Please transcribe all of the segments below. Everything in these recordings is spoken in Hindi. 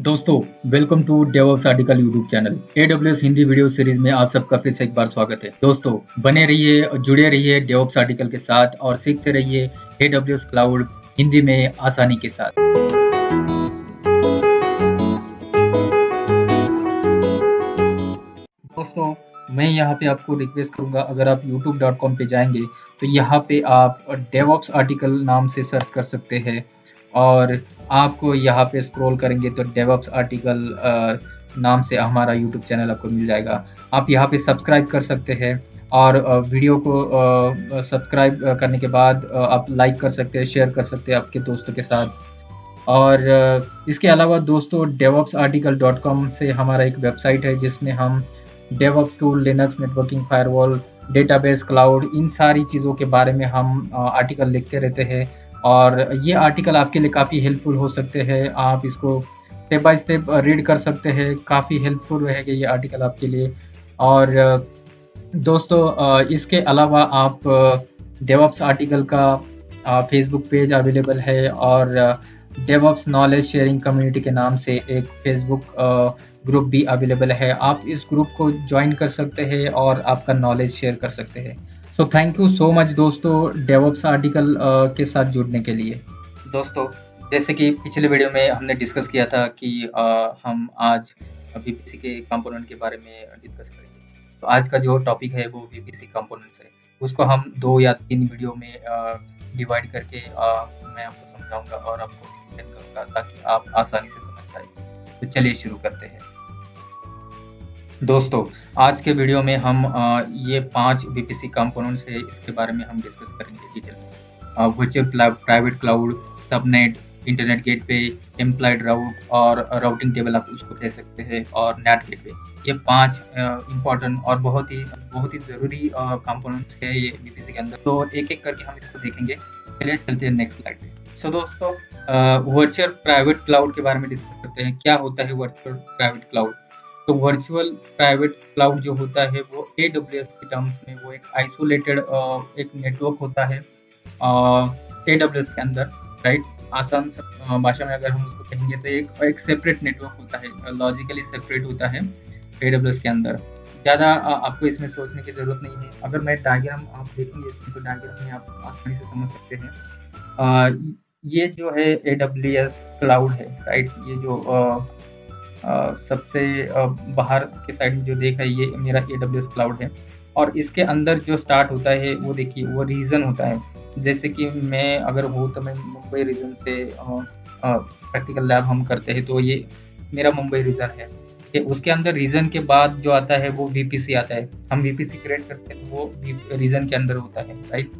दोस्तों, welcome to DevOps article YouTube channel. AWS Hindi video series में आप सबका फिर से एक बार स्वागत है। दोस्तों, बने रहिए, जुड़े रहिए डेवऑप्स आर्टिकल के साथ और सीखते रहिए AWS क्लाउड हिंदी में आसानी के साथ। दोस्तों, मैं यहाँ पे आपको रिक्वेस्ट करूँगा, अगर आप youtube.com पे जाएंगे तो यहाँ पे आप डेवऑप्स आर्टिकल नाम से सर्च कर सकते हैं और आपको यहाँ पे स्क्रॉल करेंगे तो डेवऑप्स आर्टिकल नाम से हमारा यूट्यूब चैनल आपको मिल जाएगा। आप यहाँ पे सब्सक्राइब कर सकते हैं और वीडियो को सब्सक्राइब करने के बाद आप लाइक कर सकते हैं, शेयर कर सकते हैं आपके दोस्तों के साथ। और इसके अलावा दोस्तों, DevOpsArticle.com से हमारा एक वेबसाइट है जिसमें हम DevOps tool, Linux, networking, firewall, database, cloud, इन सारी चीज़ों के बारे में हम आर्टिकल लिखते रहते हैं और ये आर्टिकल आपके लिए काफ़ी हेल्पफुल हो सकते हैं। आप इसको स्टेप बाय स्टेप रीड कर सकते हैं, काफ़ी हेल्पफुल रहेगा ये आर्टिकल आपके लिए। और दोस्तों, इसके अलावा आप डेवऑप्स आर्टिकल का फेसबुक पेज अवेलेबल है और डेवऑप्स नॉलेज शेयरिंग कम्युनिटी के नाम से एक फेसबुक ग्रुप भी अवेलेबल है। आप इस ग्रुप को ज्वाइन कर सकते हैं और आपका नॉलेज शेयर कर सकते हैं। So thank you so much दोस्तों, डेवऑप्स आर्टिकल के साथ जुड़ने के लिए। दोस्तों, जैसे कि पिछले वीडियो में हमने डिस्कस किया था कि हम आज VPC के कंपोनेंट के बारे में डिस्कस करेंगे। तो आज का जो टॉपिक है वो VPC कंपोनेंट्स है। उसको हम 2 या 3 वीडियो में डिवाइड करके मैं आपको समझाऊंगा और आपको एक्सप्लेन करूंगा ताकि आप आसानी से समझ पाए। तो चलिए शुरू करते हैं। दोस्तों, आज के वीडियो में हम ये 5 VPC कंपोनेंट्स है, इसके बारे में हम डिस्कस करेंगे डिटेल में। Virtual private cloud, subnet, internet gateway, employed route और राउटिंग टेबल आप उसको कह सकते हैं, और नेट गेटवे। ये 5 इम्पोर्टेंट और बहुत ही ज़रूरी कंपोनेंट्स है ये VPC के अंदर। तो एक एक करके हम इसको देखेंगे। चलिए चलते हैं नेक्स्ट स्लाइड पे। सो दोस्तों, वर्चुअल प्राइवेट क्लाउड के बारे में डिस्कस करते हैं। क्या होता है वर्चुअल प्राइवेट क्लाउड? तो वर्चुअल प्राइवेट क्लाउड जो होता है वो AWS के टर्म्स में वो एक आइसोलेटेड एक नेटवर्क होता है AWS के अंदर, राइट। आसान भाषा में अगर हम उसको कहेंगे तो एक सेपरेट नेटवर्क होता है, लॉजिकली सेपरेट होता है AWS के अंदर। ज़्यादा आपको इसमें सोचने की ज़रूरत नहीं है। अगर मैं डायग्राम आप देखेंगे इसमें तो डायग्राम में आप आसानी से समझ सकते हैं। ये जो है AWS क्लाउड है, राइट। ये जो सबसे बाहर के साइड में जो देखा है ये मेरा AWS क्लाउड है और इसके अंदर जो स्टार्ट होता है वो देखिए वो रीजन होता है। जैसे कि मैं अगर हो तो मैं मुंबई रीजन से प्रैक्टिकल लैब हम करते हैं तो ये मेरा मुंबई रीजन है। ठीक है, उसके अंदर रीजन के बाद जो आता है वो VPC आता है। हम VPC क्रिएट करते हैं तो वो रीजन के अंदर होता है, राइट।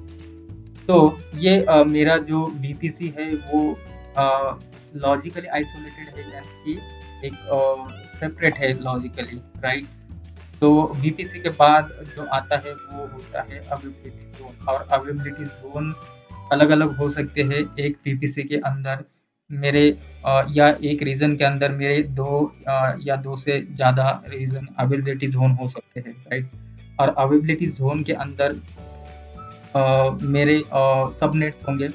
तो ये मेरा जो VPC है वो लॉजिकली आइसोलेटेड है, यानी कि एक सेपरेट है लॉजिकली, राइट। तो VPC के बाद जो आता है वो होता है अवेलेबिलिटी जोन, और अवेलेबिलिटी जोन अलग अलग हो सकते हैं। एक VPC के अंदर मेरे या एक रीजन के अंदर मेरे 2 या 2 से ज़्यादा रीजन अवेलेबिलिटी जोन हो सकते हैं, राइट। और अवेलेबिलिटी जोन के अंदर मेरे सबनेट्स होंगे।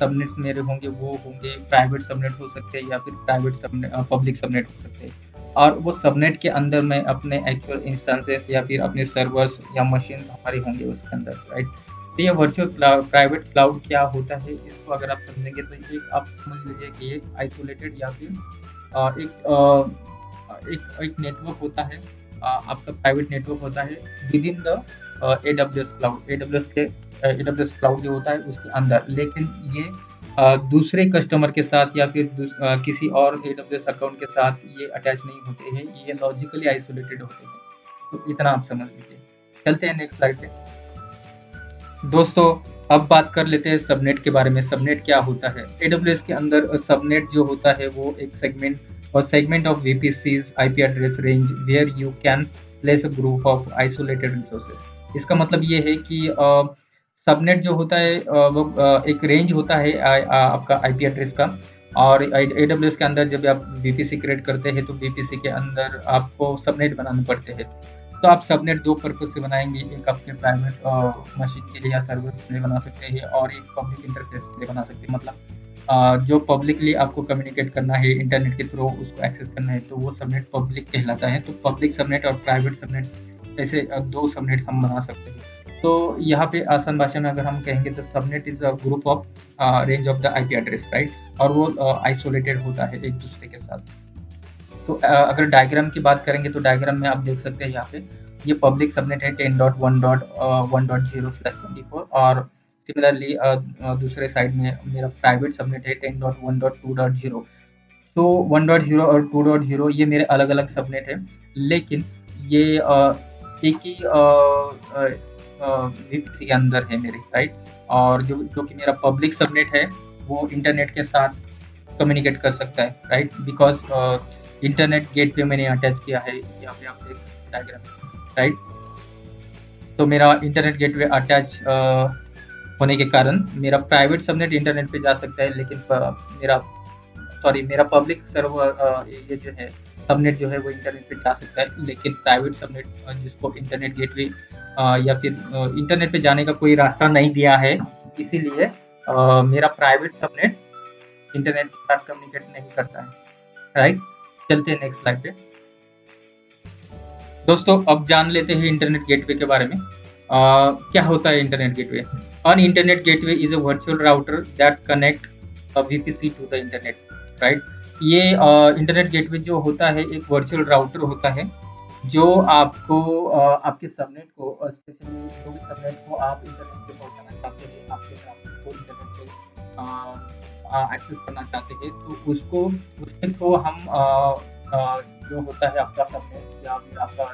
सबनेट्स मेरे होंगे वो होंगे प्राइवेट सबनेट हो सकते हैं या फिर प्राइवेट सबनेट पब्लिक सबनेट हो सकते हैं। और वो सबनेट के अंदर मैं अपने एक्चुअल इंस्टेंसेस या फिर अपने सर्वर्स या मशीन हमारे होंगे उसके अंदर, राइट। तो ये वर्चुअल प्राइवेट क्लाउड क्या होता है, इसको अगर आप समझेंगे तो एक आप समझ लीजिए कि एक आइसोलेटेड या फिर एक नेटवर्क होता है, आपका प्राइवेट नेटवर्क होता है with in the AWS cloud. AWS cloud जो होता है उसके अंदर, लेकिन ये दूसरे कस्टमर के साथ या फिर किसी और AWS अकाउंट के साथ ये अटैच नहीं होते हैं, ये लॉजिकली आइसोलेटेड होते हैं। तो इतना आप समझ लीजिए। चलते हैं नेक्स्ट स्लाइड पे। दोस्तों, अब बात कर लेते हैं सबनेट के बारे में। सबनेट क्या होता है? AWS के अंदर सबनेट जो होता है वो एक segment of VPC's IP address range where you can place a group of isolated resources. इसका मतलब ये है कि सबनेट जो होता है वो एक रेंज होता है आपका IP एड्रेस का। और AWS के अंदर जब आप VPC क्रिएट करते हैं तो VPC के अंदर आपको सबनेट बनाने पड़ते हैं। तो आप सबनेट 2 पर्पज से बनाएंगे, एक आपके प्राइवेट मशीन के लिए या सर्विस के लिए बना सकते हैं और एक पब्लिक इंटरफेस के लिए बना सकते हैं। मतलब जो पब्लिकली आपको कम्युनिकेट करना है इंटरनेट के थ्रू, उसको एक्सेस करना है, तो वो सबनेट पब्लिक कहलाता है। तो पब्लिक सबनेट और प्राइवेट सबनेट ऐसे 2 सबनेट हम बना सकते हैं। तो यहाँ पे आसान भाषा में अगर हम कहेंगे तो subnet is a group of range of the IP address, right? और वो आइसोलेटेड होता है एक दूसरे के साथ। तो अगर डायग्राम की बात करेंगे तो डायग्राम में आप देख सकते हैं यहाँ पे ये पब्लिक सबनेट है 10.1.1.0/24 और सिमिलरली दूसरे साइड में मेरा प्राइवेट सबनेट है 10.1.2.0। तो 1.0 और 2.0 ये मेरे अलग-अलग सबनेट है, लेकिन ये एक ही वीपीसी के अंदर है मेरे, राइट? और जो कि मेरा पब्लिक सबनेट है वो इंटरनेट के साथ कम्युनिकेट कर सकता है, राइट? बिकॉज़ इंटरनेट गेटवे मैंने अटैच किया है, यहाँ पे आप देख सकते हैं डायग्राम, राइट? तो मेरा इंटरनेट गेटवे अटैच होने के कारण मेरा प्राइवेट सबनेट इंटरनेट पे जा सकता है, लेकिन मेरा पब्लिक सर्वर ये जो है सबनेट जो है वो इंटरनेट पे जा सकता है, लेकिन प्राइवेट सबनेट जिसको इंटरनेट गेटवे या फिर इंटरनेट पे जाने का कोई रास्ता नहीं दिया है, इसीलिए मेरा प्राइवेट सबनेट इंटरनेट के साथ कम्युनिकेट नहीं करता है, राइट? चलते हैं नेक्स्ट स्लाइड पे। दोस्तों अब जान लेते हैं इंटरनेट गेटवे के बारे में। क्या होता है internet gateway? An internet gateway is a virtual router that connect a VPC to the internet, right? ये इंटरनेट गेटवे जो होता है एक वर्चुअल राउटर होता है जो आपको आपके सबनेट को स्पेशली जो भी सबनेट को आप इंटरनेट पे पहुंचाना चाहते हैं, आपके ट्रैफिक को इंटरनेट पे एक्सेस करना चाहते हैं, तो उसको उसके थ्रू हम जो होता है आपका सबनेट या फिर आपका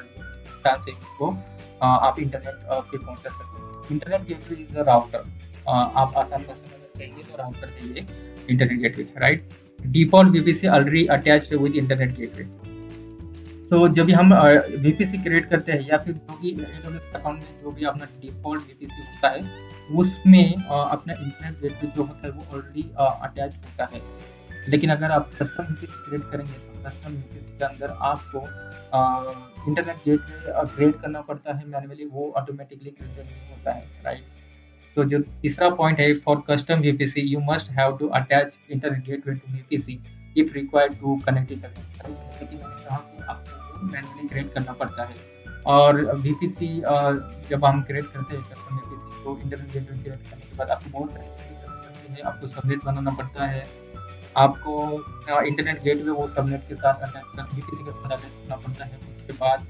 ट्रांसलेट को आप इंटरनेट पे पहुंचा सकते हैं। Internet gateway is a router. आप आसान भाषा में कहेंगे तो राउटर है ये internet gateway, right? Default VPC already attached with internet gateway. तो जब भी हम वीपीसी क्रिएट करते हैं या फिर जो भी एडब्ल्यूएस अकाउंट में जो भी अपना डिफॉल्ट वीपीसी होता है उसमें अपना इंटरनेट गेटवे जो होता है वो ऑलरेडी अटैच होता है। लेकिन अगर आप कस्टम वीपीसी क्रिएट करेंगे तो कस्टम वीपीसी के अंदर आपको इंटरनेट गेटवे क्रिएट करना पड़ता है मैन्युअली, वो ऑटोमेटिकली क्रिएट नहीं होता है, राइट? तो जो तीसरा पॉइंट है, for custom VPC you must have to attach internet gateway to VPC if required to connect internet. जैसे कि मैंने कहा कि आपको मैन्युअली क्रिएट करना पड़ता है और वीपीसी जब हम क्रिएट करते हैं कस्टम वीपीसी तो इंटरनेट गेटवे क्रिएट करने के बाद आपको बहुत सारी चीज़ें करनी पड़ती है। आपको सबनेट बनाना पड़ता है, आपको इंटरनेट गेटवे वो सबनेट के साथ अटैच वीपीसी के साथ अटैच करना पड़ता है। उसके बाद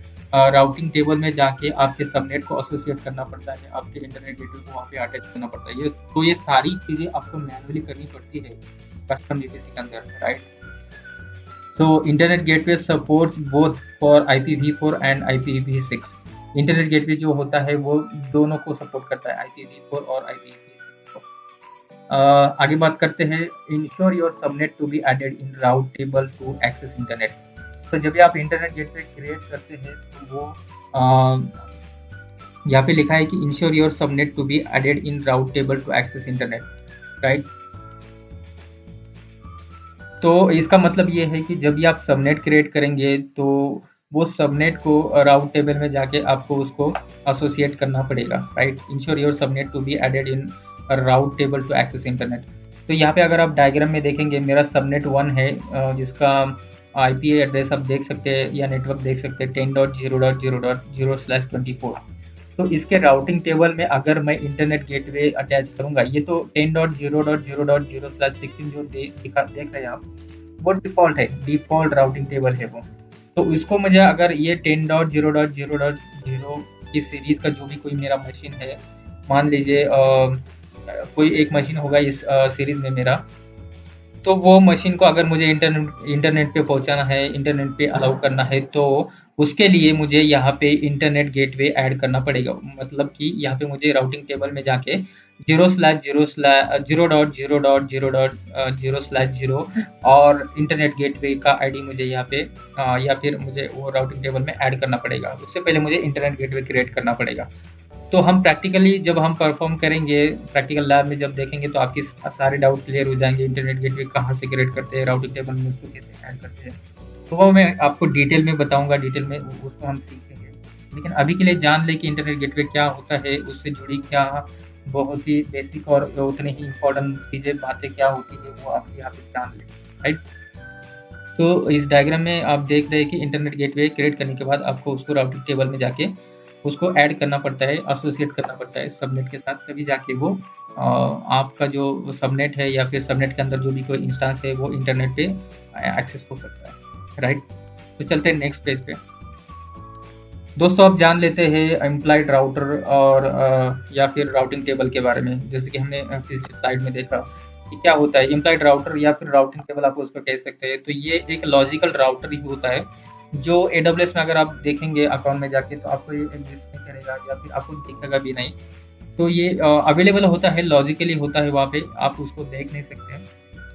राउटिंग टेबल में जाके आपके सबनेट को एसोसिएट करना पड़ता है, आपके इंटरनेट गेटवे को वहाँ पे अटैच करना पड़ता है। ये सारी चीज़ें आपको मैन्युअली करनी पड़ती है कस्टम वीपीसी के अंदर, राइट? तो internet gateway supports both for IPv4 and IPv6। Internet gateway जो होता है वो दोनों को सपोर्ट करता है, IPv4 और IPv6। आगे बात करते हैं, ensure your subnet to be added in route table to access internet. तो जब भी आप इंटरनेट गेटवे क्रिएट करते हैं तो वो यहाँ पे लिखा है कि ensure your subnet to be added in route table to access internet, right? तो इसका मतलब ये है कि जब भी आप सबनेट क्रिएट करेंगे तो वो सबनेट को राउट टेबल में जाके आपको उसको एसोसिएट करना पड़ेगा, right? Ensure your subnet to be added in route table to access internet. तो यहाँ पे अगर आप डायग्राम में देखेंगे मेरा सबनेट 1 है जिसका IP एड्रेस आप देख सकते हैं या नेटवर्क देख सकते हैं 10.0.0.0/24। तो इसके राउटिंग टेबल में अगर मैं इंटरनेट गेटवे अटैच करूंगा, ये तो 10.0.0.0/16 जो देख रहे हैं आप, वो डिफॉल्ट है, डिफॉल्ट राउटिंग टेबल है वो। तो इसको मुझे अगर ये 10.0.0.0 इस सीरीज का जो भी कोई मेरा मशीन है, मान लीजिए कोई एक मशीन होगा इस सीरीज में मेरा, तो वो मशीन को अगर मुझे इंटरनेट पे पहुंचाना है, इंटरनेट पे अलाउ करना है, तो उसके लिए मुझे यहाँ पे इंटरनेट गेटवे ऐड करना पड़ेगा। मतलब कि यहाँ पे मुझे राउटिंग टेबल में जाके 0/0/0.0.0/0 और इंटरनेट गेटवे का आईडी मुझे यहाँ पे या फिर मुझे वो राउटिंग टेबल में ऐड करना पड़ेगा। उससे पहले मुझे इंटरनेट गेटवे क्रिएट करना पड़ेगा। तो हम प्रैक्टिकली जब हम परफॉर्म करेंगे, प्रैक्टिकल लैब में जब देखेंगे तो आपकी सारे डाउट क्लियर हो जाएंगे। इंटरनेट गेटवे कहाँ से क्रिएट करते हैं, राउटिंग टेबल में उसको कैसे ऐड करते हैं, तो वो मैं आपको डिटेल में बताऊंगा, डिटेल में उसको हम सीखेंगे। लेकिन अभी के लिए जान ले कि इंटरनेट गेटवे क्या होता है, उससे जुड़ी क्या बहुत ही बेसिक और उतनी ही इम्पोर्टेंट चीज़ें बातें क्या होती है वो आप यहाँ पे जान लें, राइट। तो इस डायग्राम में आप देख रहे हैं कि इंटरनेट गेटवे क्रिएट करने के बाद आपको उसको राउटिंग टेबल में जाके उसको ऐड करना पड़ता है, एसोसिएट करना पड़ता है सबनेट के साथ, तभी जाके वो आपका जो सबनेट है या फिर सबनेट के अंदर जो भी कोई इंस्टेंस है वो इंटरनेट पे एक्सेस हो सकता है, राइट। तो चलते हैं नेक्स्ट पेज पे। दोस्तों आप जान लेते हैं एम्प्लॉयड राउटर और या फिर राउटिंग टेबल के बारे में। जैसे कि हमने पिछली स्लाइड में देखा कि क्या होता है एम्प्लॉयड राउटर या फिर राउटिंग टेबल आप उसको कह सकते हैं। तो ये एक लॉजिकल राउटर ही होता है जो AWS में अगर आप देखेंगे अकाउंट में जाके तो आपको ये एग्जिस्ट नहीं करेगा या फिर आपको दिखेगा भी नहीं। तो ये अवेलेबल होता है, लॉजिकली होता है, वहाँ पे आप उसको देख नहीं सकते हैं।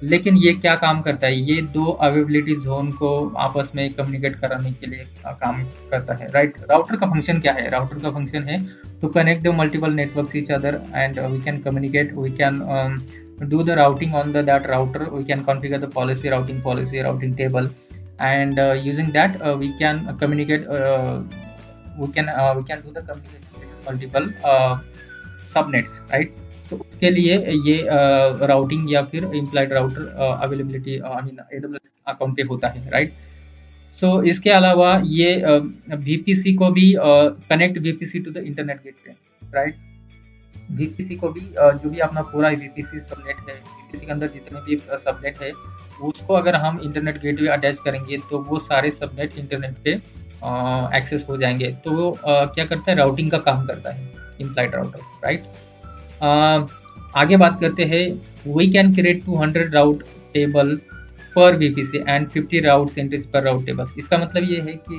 लेकिन ये क्या काम करता है, ये दो अवेलेबिलिटी जोन को आपस में कम्युनिकेट कराने के लिए काम करता है, राइट। राउटर का फंक्शन क्या है? राउटर का फंक्शन है to connect the multiple networks each other and we can communicate, we can do the routing on that router, we can configure the routing policy, routing table, and using that we can communicate, we can do the communication between multiple subnets, right. तो उसके लिए ये राउटिंग या फिर implied router availability I mean AWS account पे होता है, राइट। सो इसके अलावा ये VPC को भी connect VPC to the internet gateway, right. VPC को भी जो भी अपना पूरा VPC सबनेट है, VPC के अंदर जितने भी सबनेट है उसको अगर हम इंटरनेट गेटवे अटैच करेंगे तो वो सारे सबनेट इंटरनेट पे एक्सेस हो जाएंगे। तो वो क्या करता है, राउटिंग का काम करता है इम्प्लाइड राउटर, राइट। आगे बात करते हैं, we can create 200 route table per VPC and 50 route entries per route table. इसका मतलब ये है कि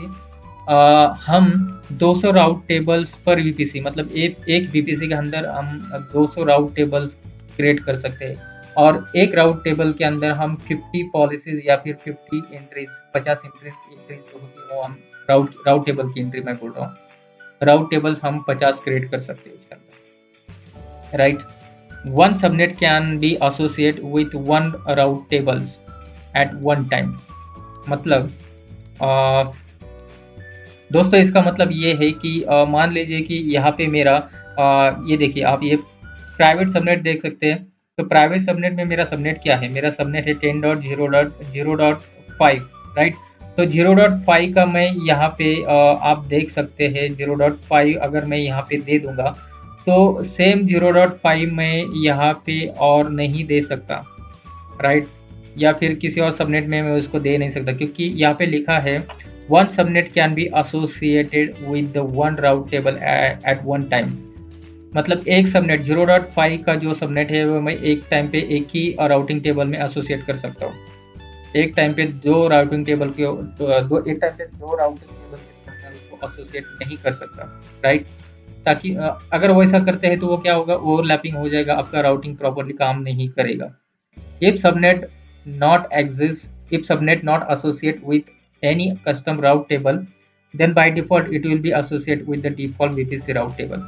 हम 200 राउट टेबल्स पर VPC, मतलब एक VPC के अंदर हम 200 राउट टेबल्स क्रिएट कर सकते हैं और एक राउट टेबल के अंदर हम 50 पॉलिसीज या फिर 50 एंट्रीज, 50 एंट्रीज जो होती है वो हम राउट टेबल की एंट्री मैं बोल रहा हूँ, राउट टेबल्स हम 50 क्रिएट कर सकते हैं उसके अंदर, right. One subnet can be associate with one route tables at one time. मतलब दोस्तों इसका मतलब ये है कि मान लीजिए कि यहाँ पे मेरा ये देखिए आप ये प्राइवेट सबनेट देख सकते हैं। तो प्राइवेट सबनेट में मेरा सबनेट क्या है, मेरा सबनेट है 10.0.0.5, राइट। तो 0.5 का मैं यहाँ पे आप देख सकते हैं 0.5 अगर मैं यहाँ पे दे दूंगा तो सेम 0.5 मैं यहाँ पे और नहीं दे सकता, राइट। या फिर किसी और सबनेट में मैं उसको दे नहीं सकता क्योंकि यहाँ पे लिखा है one subnet can be associated with the one route table at one time. मतलब एक सबनेट 0.5 का जो सबनेट है वो मैं एक टाइम पे एक ही राउटिंग टेबल में एसोसिएट कर सकता हूँ। एक टाइम पे दो राउटिंग टेबल के एक टाइम पे दो राउटिंग टेबल के साथ उसको एसोसिएट नहीं कर सकता, राइट। ताकि अगर वो ऐसा करते हैं तो वो क्या होगा, ओवरलैपिंग हो जाएगा, आपका राउटिंग प्रॉपरली काम नहीं करेगा। If subnet not exist, if subnet not associate with any custom route table, then by default it will be associated with the default VPC route table.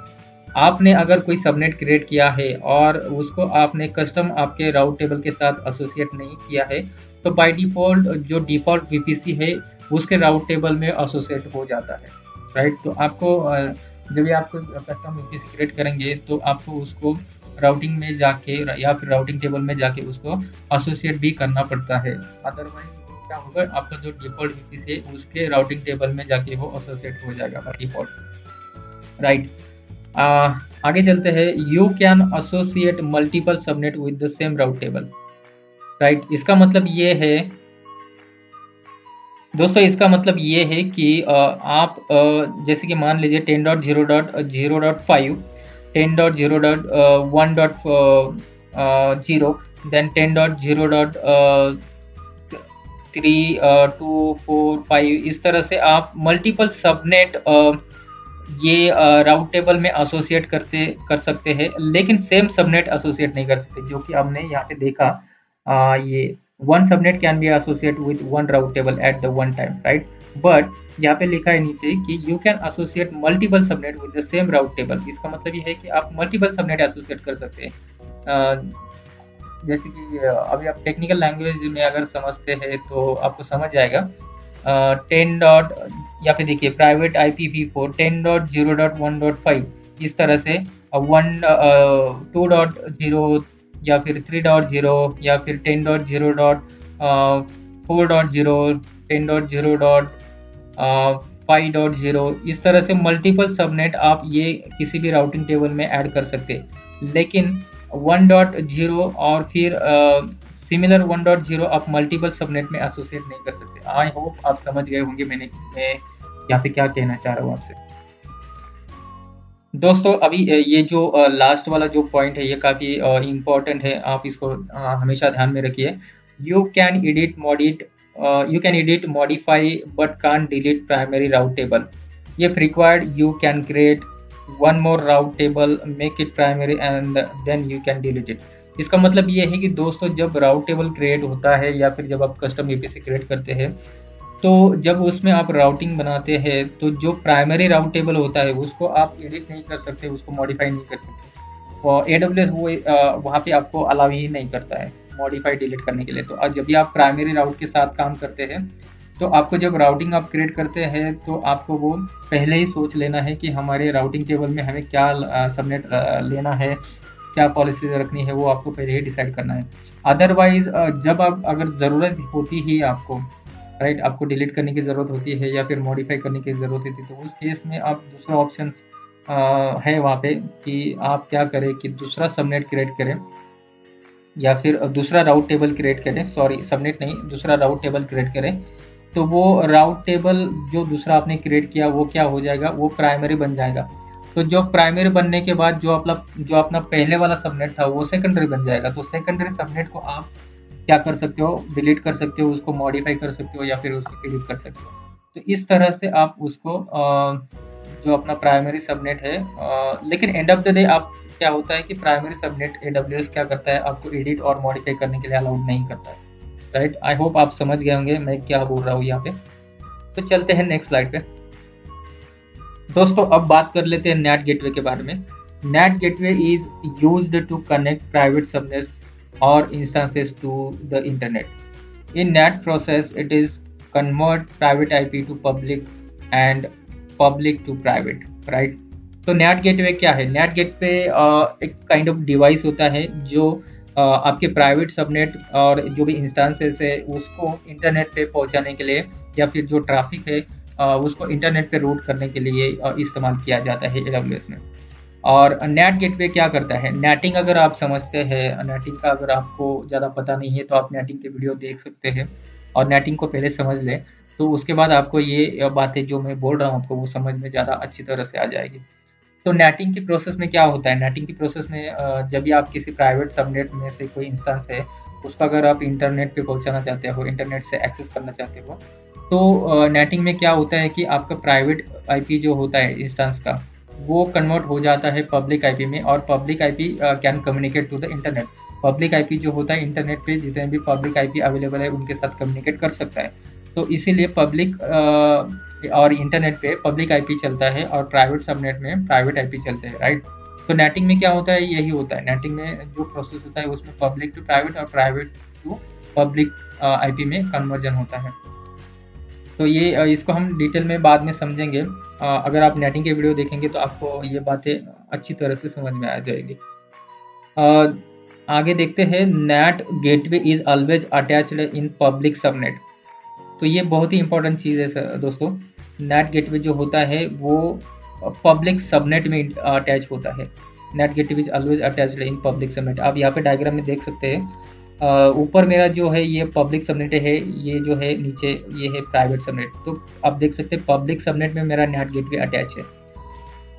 आपने अगर कोई सबनेट क्रिएट किया है और उसको आपने कस्टम आपके राउट टेबल के साथ एसोसिएट नहीं किया है तो बाय डिफ़ॉल्ट जो डिफ़ॉल्ट VPC है उसके राउट टेबल में एसोसिएट हो जाता है, राइट। तो आपको जब भी आप कस्टम VPC क्रिएट करेंगे तो आपको उसको राउटिंग में जाके या फिर राउटिंग टेबल में जाके उसको एसोसिएट भी करना पड़ता है। अदरवाइज क्या होगा, आपका जो डिफ़ॉल्ट VPC है उसके राउटिंग टेबल में जाके वो एसोसिएट हो जाएगा बाय डिफ़ॉल्ट, राइट। आगे चलते हैं, you can associate multiple subnet with the same route table, right. इसका मतलब ये है दोस्तों, इसका मतलब ये है कि आप जैसे कि मान लीजिए 10.0.0.5 10.0.1.0 देन 10.0.3 2 4 5 इस तरह से आप मल्टीपल सबनेट ये राउट टेबल में एसोसिएट कर सकते हैं, लेकिन सेम सबनेट एसोसिएट नहीं कर सकते, जो कि हमने यहाँ पे देखा। ये one subnet can be associate with one route table at the one time, right. But यहाँ पे लिखा है नीचे कि you can associate multiple subnet with the same route table. इसका मतलब ये है कि आप मल्टीपल सबनेट एसोसिएट कर सकते हैं। जैसे कि अभी आप टेक्निकल लैंग्वेज में अगर समझते हैं तो आपको समझ जाएगा। 10 डॉट या फिर देखिए प्राइवेट IPv4 10.0.1.5 इस तरह से 2.0 या फिर 3.0 या फिर 10.0 4.0 10.0 5.0, इस तरह से मल्टीपल सबनेट आप ये किसी भी राउटिंग टेबल में ऐड कर सकते हैं। लेकिन 1.0 और फिर सिमिलर 1.0 आप मल्टीपल सबनेट में एसोसिएट नहीं कर सकते। आई होप आप समझ गए होंगे मैं यहाँ पे क्या कहना चाह रहा हूँ आपसे। दोस्तों अभी ये जो लास्ट वाला जो पॉइंट है ये काफ़ी इम्पोर्टेंट है, आप इसको हमेशा ध्यान में रखिए। You can edit modify but can't delete primary route table. If required you can create one more route table, make it primary and then you can delete it. इसका मतलब ये है कि दोस्तों जब राउट टेबल क्रिएट होता है या फिर जब आप कस्टम ईपीसी क्रिएट करते हैं, तो जब उसमें आप राउटिंग बनाते हैं तो जो प्राइमरी राउट टेबल होता है उसको आप एडिट नहीं कर सकते, उसको मॉडिफाई नहीं कर सकते। और AWS वो वहाँ पे आपको अलाउ ही नहीं करता है मॉडिफाई डिलीट करने के लिए। तो जब भी आप प्राइमरी राउट के साथ काम करते हैं तो आपको जब राउटिंग आप क्रिएट करते हैं तो आपको वो पहले ही सोच लेना है कि हमारे राउटिंग टेबल में हमें क्या सबनेट लेना है, क्या पॉलिसी रखनी है, वो आपको पहले ही डिसाइड करना है। अदरवाइज जब आप अगर ज़रूरत होती ही आपको राइट, आपको डिलीट करने की ज़रूरत होती है या फिर मॉडिफाई करने की ज़रूरत होती है, तो उस केस में आप दूसरा ऑप्शंस है वहाँ पे कि आप क्या करें कि दूसरा सबनेट क्रिएट करें या फिर दूसरा राउट टेबल क्रिएट करें, सॉरी सबनेट नहीं, दूसरा राउट टेबल क्रिएट करें। तो वो राउट टेबल जो दूसरा आपने क्रिएट किया वो क्या हो जाएगा, वो प्राइमरी बन जाएगा। तो जो प्राइमरी बनने के बाद जो अपना पहले वाला सबनेट था वो सेकेंडरी बन जाएगा। तो सेकेंडरी सबनेट को आप क्या कर सकते हो, डिलीट कर सकते हो, उसको मॉडिफाई कर सकते हो या फिर उसको एडिट कर सकते हो। तो इस तरह से आप उसको जो अपना प्राइमरी सबनेट है, लेकिन एंड ऑफ द डे आप क्या होता है कि प्राइमरी सबनेट AWS क्या करता है, आपको एडिट और मॉडिफाई करने के लिए अलाउड नहीं करता है। राइट, आई होप आप समझ गए होंगे मैं क्या बोल रहा हूँ यहाँ पे। तो चलते हैं नेक्स्ट स्लाइड पे। दोस्तों अब बात कर लेते हैं नेट गेटवे के बारे में। NAT gateway is used to connect private subnets or instances to the internet. In NAT process, it is convert private IP to public and public to private, right? तो NAT गेटवे क्या है? NAT गेटवे एक काइंड ऑफ डिवाइस होता है जो आपके प्राइवेट सबनेट और जो भी इंस्टांसेस है उसको इंटरनेट पे पहुंचाने के लिए या फिर जो ट्रैफिक है उसको इंटरनेट पे रूट करने के लिए इस्तेमाल किया जाता है AWS में। और नेट गेटवे क्या करता है, नेटिंग अगर आप समझते हैं, नेटिंग का अगर आपको ज़्यादा पता नहीं है तो आप नेटिंग के वीडियो देख सकते हैं और नेटिंग को पहले समझ लें, तो उसके बाद आपको ये बातें जो मैं बोल रहा हूँ आपको वो समझ में ज़्यादा अच्छी तरह से आ जाएगी। तो नेटिंग की प्रोसेस में क्या होता है, नेटिंग की प्रोसेस में जब भी आप किसी प्राइवेट सबनेट में से कोई इंस्टेंस है उसको अगर आप इंटरनेट पे पहुंचाना चाहते हो, इंटरनेट से एक्सेस करना चाहते हो, तो नेटिंग में क्या होता है कि आपका प्राइवेट आईपी जो होता है इंस्टेंस का वो कन्वर्ट हो जाता है पब्लिक आईपी में, और public IP can communicate to the internet. Public IP जो होता है इंटरनेट पे जितने भी पब्लिक आईपी अवेलेबल है उनके साथ कम्युनिकेट कर सकता है। तो इसीलिए पब्लिक और इंटरनेट पे पब्लिक आईपी चलता है और प्राइवेट सबनेट में प्राइवेट आईपी चलते हैं, राइट। तो नेटिंग में क्या होता है, यही होता है। नेटिंग में जो प्रोसेस होता है उसमें पब्लिक टू प्राइवेट और प्राइवेट टू पब्लिक आईपी में कन्वर्जन होता है। तो ये इसको हम डिटेल में बाद में समझेंगे। अगर आप नेटिंग के वीडियो देखेंगे तो आपको ये बातें अच्छी तरह से समझ में आ जाएगी। आगे देखते हैं, net gateway is always attached in public subnet. तो ये बहुत ही इंपॉर्टेंट चीज़ है दोस्तों। नेट गेटवे जो होता है वो पब्लिक सबनेट में अटैच होता है। Net gateway is always attached in public subnet. आप यहाँ पे डायग्राम में देख सकते हैं, ऊपर मेरा जो है ये पब्लिक सबनेट है, ये जो है नीचे ये है प्राइवेट सबनेट। तो आप देख सकते हैं पब्लिक सबनेट में मेरा नेट गेटवे अटैच है।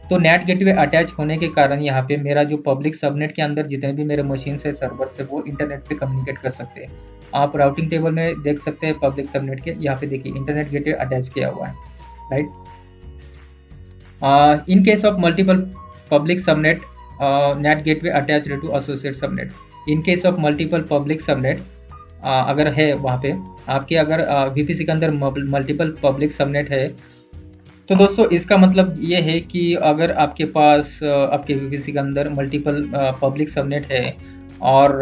तो नेट गेटवे अटैच होने के कारण यहाँ पे मेरा जो पब्लिक सबनेट के अंदर जितने भी मेरे मशीन से सर्वर से वो इंटरनेट पे कम्युनिकेट कर सकते हैं। आप राउटिंग टेबल में देख सकते हैं पब्लिक सबनेट के, यहाँ पे देखिए इंटरनेट गेटवे अटैच किया हुआ है, right. In case of multiple public subnet, NAT gateway attached to associate subnet. In case of multiple public subnet, अगर है वहाँ पे आपके अगर VPC के अंदर मल्टीपल पब्लिक सबनेट है, तो दोस्तों इसका मतलब ये है कि अगर आपके पास आपके VPC के अंदर मल्टीपल पब्लिक सबनेट है और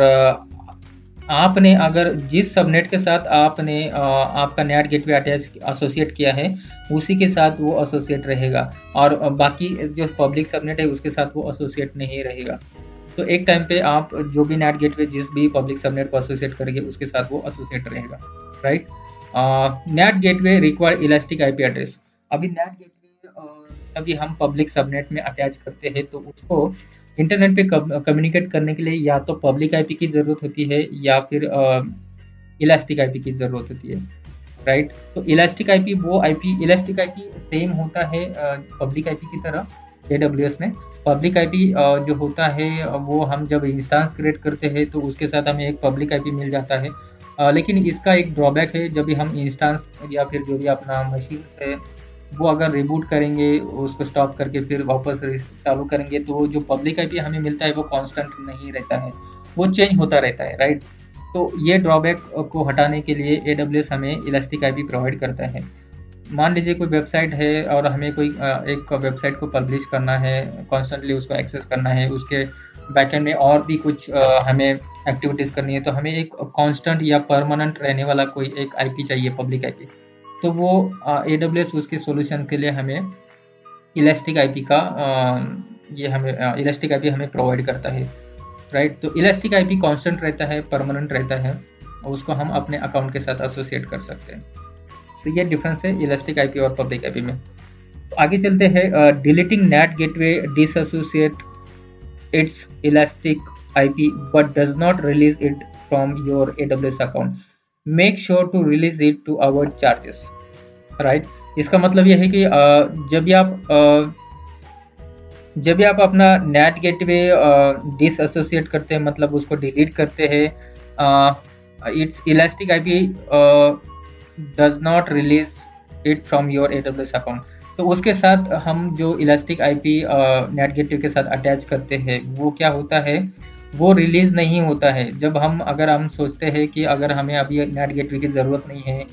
आपने अगर जिस सबनेट के साथ आपने आपका नेट गेटवे अटैच एसोसिएट किया है, उसी के साथ वो एसोसिएट रहेगा, और बाकी जो पब्लिक सबनेट है उसके साथ वो एसोसिएट नहीं रहेगा। तो एक टाइम पे आप जो भी नेट गेटवे जिस भी पब्लिक सबनेट को एसोसिएट करेंगे उसके साथ वो एसोसिएट रहेगा, right. Net gateway require elastic IP address. अभी नेट गेटवे अभी हम पब्लिक सबनेट में अटैच करते हैं तो उसको इंटरनेट पे कम्युनिकेट करने के लिए या तो पब्लिक आईपी की ज़रूरत होती है या फिर इलास्टिक आईपी की ज़रूरत होती है, राइट। तो इलास्टिक आईपी सेम होता है पब्लिक आईपी की तरह एडब्ल्यूएस में। पब्लिक आईपी जो होता है वो हम जब इंस्टेंस क्रिएट करते हैं तो उसके साथ हमें एक पब्लिक आईपी मिल जाता है। लेकिन इसका एक ड्रॉबैक है, जब भी हम इंस्टेंस या फिर जो भी अपना मशीन है वो अगर रिबूट करेंगे, उसको स्टॉप करके फिर वापस चालू करेंगे, तो जो पब्लिक आईपी हमें मिलता है वो कांस्टेंट नहीं रहता है, वो चेंज होता रहता है, राइट। तो ये ड्रॉबैक को हटाने के लिए एडब्ल्यूएस हमें इलास्टिक आईपी प्रोवाइड करता है। मान लीजिए कोई वेबसाइट है और हमें कोई एक वेबसाइट को पब्लिश करना है, कॉन्स्टेंटली उसको एक्सेस करना है, उसके बैकएंड में और भी कुछ हमें एक्टिविटीज़ करनी है, तो हमें एक कांस्टेंट या परमानेंट रहने वाला कोई एक आईपी चाहिए, पब्लिक आईपी। तो वो एडब्ल्यूएस उसके सॉल्यूशन के लिए हमें इलास्टिक आईपी का ये हमें इलास्टिक आईपी हमें प्रोवाइड करता है, राइट। तो इलास्टिक आईपी कांस्टेंट रहता है, परमानेंट रहता है, और उसको हम अपने अकाउंट के साथ एसोसिएट कर सकते हैं। तो ये डिफरेंस है इलास्टिक आईपी और पब्लिक आईपी में। तो आगे चलते हैं, deleting NAT gateway disassociate its elastic IP but does not release it from your AWS account. Make sure to release it to avoid charges, right. इसका मतलब यह है कि जब भी आप अपना नेट गेटवे डिसएसोसिएट करते हैं, मतलब उसको डिलीट करते हैं, it's elastic IP does not release it from your AWS account. तो उसके साथ हम जो इलास्टिक आईपी नेट गेटवे के साथ अटैच करते हैं वो क्या होता है, वो रिलीज नहीं होता है। जब अगर हम सोचते हैं कि अगर हमें अभी नेट गेटवे की ज़रूरत नहीं है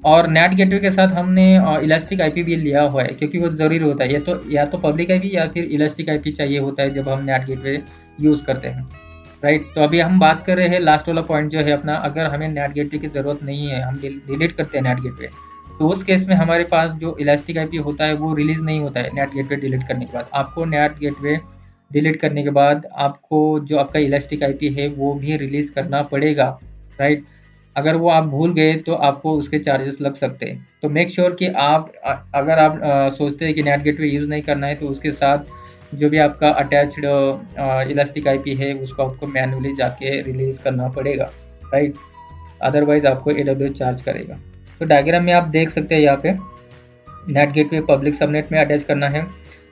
और नेट गेटवे के साथ हमने इलास्टिक आईपी भी लिया हुआ है, क्योंकि वो ज़रूरी होता है, या तो पब्लिक आईपी या फिर इलास्टिक आईपी चाहिए होता है जब हम नेट गेटवे यूज़ करते हैं, राइट। तो अभी हम बात कर रहे हैं लास्ट वाला पॉइंट जो है अपना, अगर हमें नेट गेटवे की ज़रूरत नहीं है, हम डिलीट करते हैं नेट गेटवे, तो उस केस में हमारे पास जो इलास्टिक आईपी होता है वो रिलीज़ नहीं होता है नेट गेटवे डिलीट करने के बाद। आपको नेट गेटवे डिलीट करने के बाद आपको जो आपका इलास्टिक आईपी है वो भी रिलीज़ करना पड़ेगा, राइट। अगर वो आप भूल गए तो आपको उसके चार्जेस लग सकते हैं। तो मेक श्योर कि अगर आप सोचते हैं कि नेट गेटवे यूज़ नहीं करना है तो उसके साथ जो भी आपका अटैच्ड इलास्टिक आईपी है उसको आपको मैन्युअली जाके रिलीज़ करना पड़ेगा, राइट। अदरवाइज़ आपको एडब्ल्यूएस चार्ज करेगा। तो डायग्राम में आप देख सकते हैं, यहाँ पे नेट गेटवे पब्लिक सबनेट में अटैच करना है,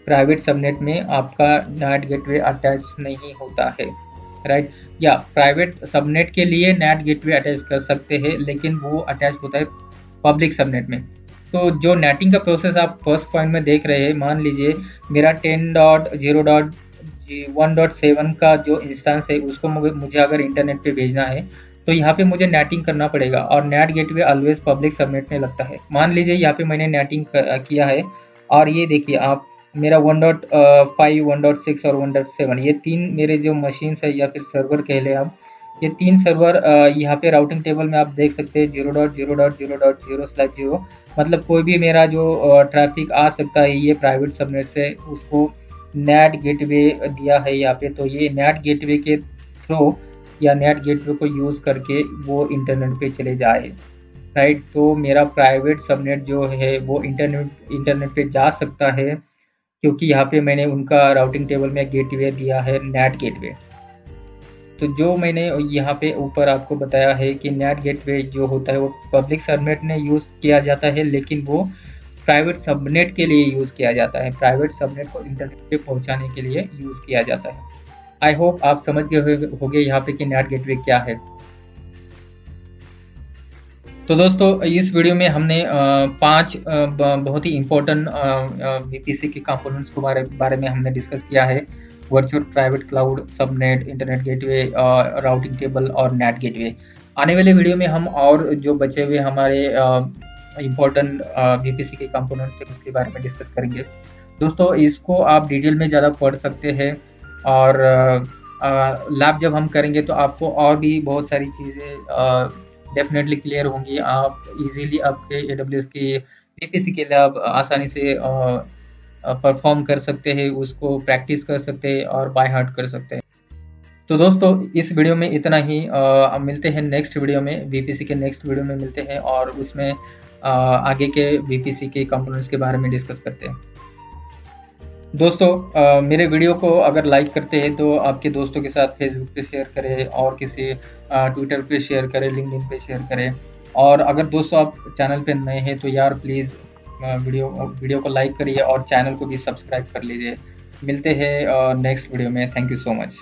प्राइवेट सबनेट में आपका नेट गेटवे अटैच नहीं होता है, राइट। या प्राइवेट सबनेट के लिए नेट गेटवे अटैच कर सकते हैं, लेकिन वो अटैच होता है पब्लिक सबनेट में। तो जो नेटिंग का प्रोसेस आप फर्स्ट पॉइंट में देख रहे हैं, मान लीजिए मेरा 10.0.1.7 का जो इंस्टेंस है उसको मुझे अगर इंटरनेट पे भेजना है तो यहाँ पे मुझे नेटिंग करना पड़ेगा, और net gateway always public subnet में लगता है। मान लीजिए यहाँ पे मैंने नेटिंग किया है, और ये देखिए आप, मेरा 1.5, 1.6 और 1.7 ये तीन मेरे जो मशीन्स है या फिर सर्वर कह लें आप, ये तीन सर्वर यहाँ पे राउटिंग टेबल में आप देख सकते हैं 0.0.0.0/0, मतलब कोई भी मेरा जो ट्रैफिक आ सकता है ये प्राइवेट सबनेट से, उसको नेट गेटवे दिया है यहाँ पे। तो ये नेट गेटवे के थ्रू या नेट गेटवे को यूज़ करके वो इंटरनेट पे चले जाए, राइट। तो मेरा प्राइवेट सबनेट जो है वो इंटरनेट पे जा सकता है, क्योंकि यहाँ पे मैंने उनका राउटिंग टेबल में गेटवे दिया है नेट गेटवे। तो जो मैंने यहाँ पे ऊपर आपको बताया है कि नेट गेटवे जो होता है वो पब्लिक सबनेट में यूज़ किया जाता है, लेकिन वो प्राइवेट सबनेट के लिए यूज़ किया जाता है, प्राइवेट सबनेट को इंटरनेट पे पहुँचाने के लिए यूज़ किया जाता है। आई होप आप समझ गए होंगे यहाँ पे कि नेट गेटवे क्या है। तो दोस्तों इस वीडियो में हमने 5 बहुत ही इम्पोर्टेंट वीपीसी के कंपोनेंट्स के बारे में हमने डिस्कस किया है। Virtual private cloud, subnet, internet gateway, routing table और नेट गेटवे। आने वाले वीडियो में हम और जो बचे हुए हमारे इम्पोर्टेंट वीपीसी के कंपोनेंट्स थे उसके बारे में डिस्कस करेंगे। दोस्तों इसको आप डिटेल में ज़्यादा पढ़ सकते हैं, और लैब जब हम करेंगे तो आपको और भी बहुत सारी चीज़ें डेफ़िनेटली क्लियर होंगी। आप इज़िली आपके एडब्ल्यूएस की बीपीसी के लैब आसानी से परफ़ॉर्म कर सकते हैं, उसको प्रैक्टिस कर सकते हैं और बाय हार्ट कर सकते हैं। तो दोस्तों इस वीडियो में इतना ही। अब मिलते हैं नेक्स्ट वीडियो में, बीपीसी के नेक्स्ट वीडियो में मिलते हैं और उसमें आगे के बीपीसी के कंपोनेंट्स के बारे में डिस्कस करते हैं। दोस्तों मेरे वीडियो को अगर लाइक करते हैं तो आपके दोस्तों के साथ फेसबुक पे शेयर करें और किसी ट्विटर पे शेयर करें, लिंक्डइन पे शेयर करें। और अगर दोस्तों आप चैनल पे नए हैं तो यार प्लीज़ वीडियो को लाइक करिए और चैनल को भी सब्सक्राइब कर लीजिए। मिलते हैं नेक्स्ट वीडियो में। Thank you so much.